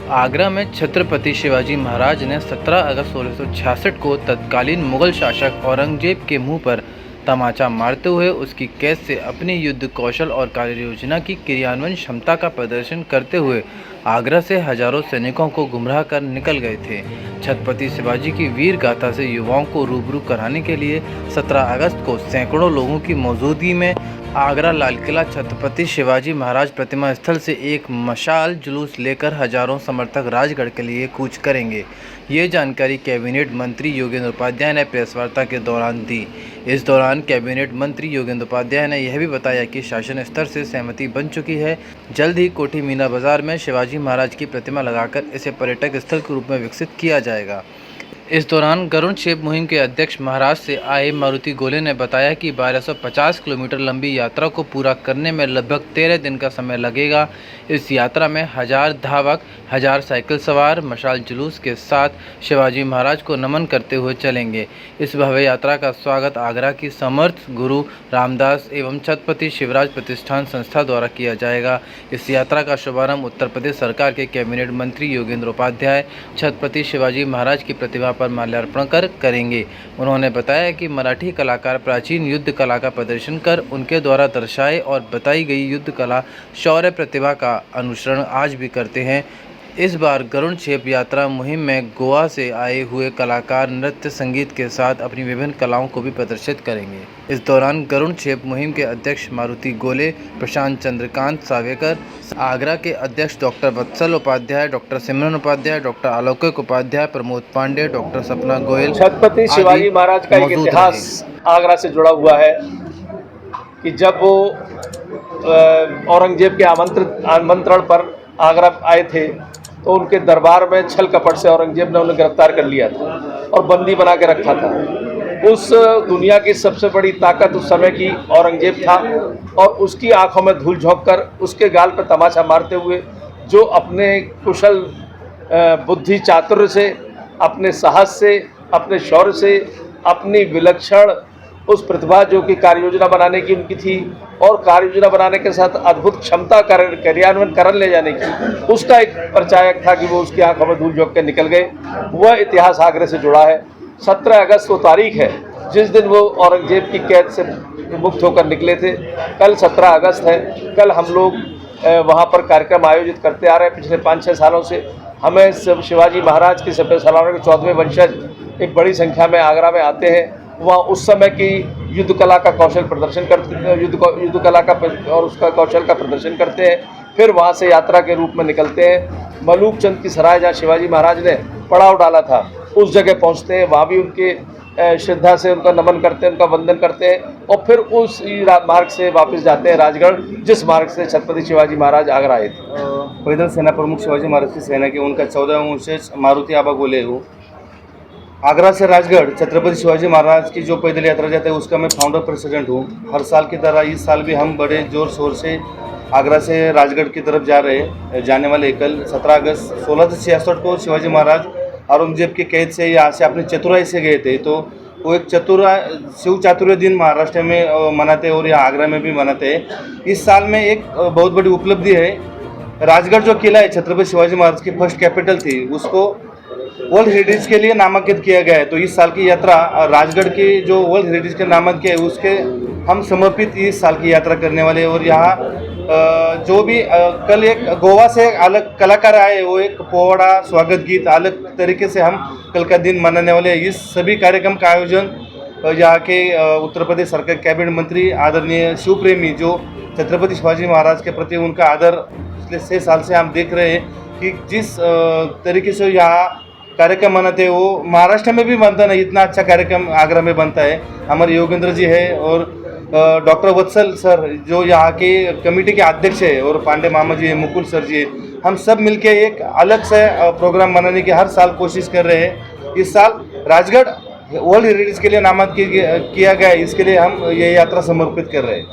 आगरा में छत्रपति शिवाजी महाराज ने 17 अगस्त 1666 को तत्कालीन मुगल शासक औरंगजेब के मुंह पर तमाचा मारते हुए उसकी कैद से अपनी युद्ध कौशल और कार्ययोजना की क्रियान्वयन क्षमता का प्रदर्शन करते हुए आगरा से हजारों सैनिकों को गुमराह कर निकल गए थे। छत्रपति शिवाजी की वीर गाथा से युवाओं को रूबरू कराने के लिए 17 अगस्त को सैकड़ों लोगों की मौजूदगी में आगरा लाल किला छत्रपति शिवाजी महाराज प्रतिमा स्थल से एक मशाल जुलूस लेकर हजारों समर्थक राजगढ़ के लिए कूच करेंगे। ये जानकारी कैबिनेट मंत्री योगेंद्र उपाध्याय ने प्रेस वार्ता के दौरान दी। इस दौरान कैबिनेट मंत्री योगेंद्र उपाध्याय ने यह भी बताया कि शासन स्तर से सहमति बन चुकी है। जल्द ही कोठी मीना बाजार में शिवाजी महाराज की प्रतिमा लगाकर इसे पर्यटक स्थल के रूप में विकसित किया जाएगा। इस दौरान गरुड़ छेप मुहिम के अध्यक्ष महाराष्ट्र से आए मारुति गोले ने बताया कि 1250 किलोमीटर लंबी यात्रा को पूरा करने में लगभग 13 दिन का समय लगेगा। इस यात्रा में 1000 धावक, 1000 साइकिल सवार मशाल जुलूस के साथ शिवाजी महाराज को नमन करते हुए चलेंगे। इस भव्य यात्रा का स्वागत आगरा की समर्थ गुरु रामदास एवं छत्रपति शिवराज प्रतिष्ठान संस्था द्वारा किया जाएगा। इस यात्रा का शुभारंभ उत्तर प्रदेश सरकार के कैबिनेट मंत्री योगेंद्र उपाध्याय छत्रपति शिवाजी महाराज की प्रतिमा पर माल्यार्पण कर करेंगे। उन्होंने बताया कि मराठी कलाकार प्राचीन युद्ध कला का प्रदर्शन कर उनके द्वारा दर्शाए और बताई गई युद्ध कला शौर्य प्रतिभा का अनुसरण आज भी करते हैं। इस बार गरुड़ छेप यात्रा मुहिम में गोवा से आए हुए कलाकार नृत्य संगीत के साथ अपनी विभिन्न कलाओं को भी प्रदर्शित करेंगे। इस दौरान गरुड़ छेप मुहिम के अध्यक्ष मारुति गोले, प्रशांत चंद्रकांत सावेकर, आगरा के अध्यक्ष डॉक्टर वत्सल उपाध्याय, डॉक्टर सिमरन उपाध्याय, डॉक्टर अलौकिक उपाध्याय, प्रमोद पांडे, डॉक्टर सपना गोयल, छत्रपति शिवाजी महाराज का एक इतिहास आगरा से जुड़ा हुआ है कि जब वो औरंगजेब के आमंत्रण पर आगरा आए थे तो उनके दरबार में छल कपट से औरंगजेब ने उन्हें गिरफ्तार कर लिया था और बंदी बना के रखा था। उस दुनिया की सबसे बड़ी ताकत उस समय की औरंगजेब था और उसकी आंखों में धूल झोंक कर उसके गाल पर तमाचा मारते हुए जो अपने कुशल बुद्धि चातुर्य से, अपने साहस से, अपने शौर्य से, अपनी विलक्षण उस प्रतिभा जो कि कार्ययोजना बनाने की उनकी थी और कार्ययोजना बनाने के साथ अद्भुत क्षमता कार्यान्वयन कर ले जाने की, उसका एक परिचायक था कि वो उसकी आंखों में धूल झोंक के निकल गए। वह इतिहास आगरे से जुड़ा है। 17 अगस्त वो तारीख है जिस दिन वो औरंगजेब की कैद से मुक्त होकर निकले थे। कल 17 अगस्त है। कल हम लोग वहाँ पर कार्यक्रम आयोजित करते आ रहे हैं पिछले 5-6 सालों से। हमें शिवाजी महाराज के सफेद सलारों के 14वें वंशज एक बड़ी संख्या में आगरा में आते हैं। वहाँ उस समय की युद्ध कला का कौशल प्रदर्शन करते हैं, युद्ध कला का और उसका कौशल का प्रदर्शन करते हैं। फिर वहाँ से यात्रा के रूप में निकलते हैं। मलूक चंद की सराय जहाँ शिवाजी महाराज ने पड़ाव डाला था उस जगह पहुँचते हैं। वहाँ भी उनके श्रद्धा से उनका नमन करते हैं, उनका वंदन करते हैं और फिर उस मार्ग से वापस जाते हैं राजगढ़, जिस मार्ग से छत्रपति शिवाजी महाराज आगरा आए थे। पैदल सेना प्रमुख शिवाजी महाराज की सेना के उनका 14वां वंशज मारुति आबा गोले हो। आगरा से राजगढ़ छत्रपति शिवाजी महाराज की जो पैदल यात्रा जाता है उसका मैं फाउंडर प्रेसिडेंट हूँ। हर साल की तरह इस साल भी हम बड़े जोर शोर से आगरा से राजगढ़ की तरफ जाने वाले कल 17 अगस्त 1666 को शिवाजी महाराज औरंगजेब की कैद से यहाँ से अपनी चतुराई से गए थे। तो वो एक शिव चातुर्य दिन महाराष्ट्र में मनाते हैं और यहाँ आगरा में भी मनाते हैं। इस साल में एक बहुत बड़ी उपलब्धि है। राजगढ़ जो किला है छत्रपति शिवाजी महाराज की फर्स्ट कैपिटल थी, उसको वर्ल्ड हेरिटेज के लिए नामांकित किया गया है। तो इस साल की यात्रा राजगढ़ के जो वर्ल्ड हेरिटेज के नामांकित है उसके हम समर्पित इस साल की यात्रा करने वाले हैं। और यहाँ जो भी कल एक गोवा से अलग कलाकार आए, वो एक पोवाड़ा स्वागत गीत अलग तरीके से हम कल का दिन मनाने वाले हैं। इस सभी कार्यक्रम का आयोजन यहाँ के उत्तर प्रदेश सरकार कैबिनेट मंत्री आदरणीय शिवप्रेमी जो छत्रपति शिवाजी महाराज के प्रति उनका आदर पिछले 6 साल से हम देख रहे हैं कि जिस तरीके से यहाँ कार्यक्रम मनाते हैं वो महाराष्ट्र में भी बनता नहीं, इतना अच्छा कार्यक्रम आगरा में बनता है। हमारे योगेंद्र जी है और डॉक्टर वत्सल सर जो यहाँ के कमेटी के अध्यक्ष है और पांडे मामा जी है, मुकुल सर जी है, हम सब मिलके एक अलग से प्रोग्राम बनाने की हर साल कोशिश कर रहे हैं। इस साल राजगढ़ वर्ल्ड हेरिटेज के लिए नामांकित किया गया है, इसके लिए हम ये यात्रा समर्पित कर रहे हैं।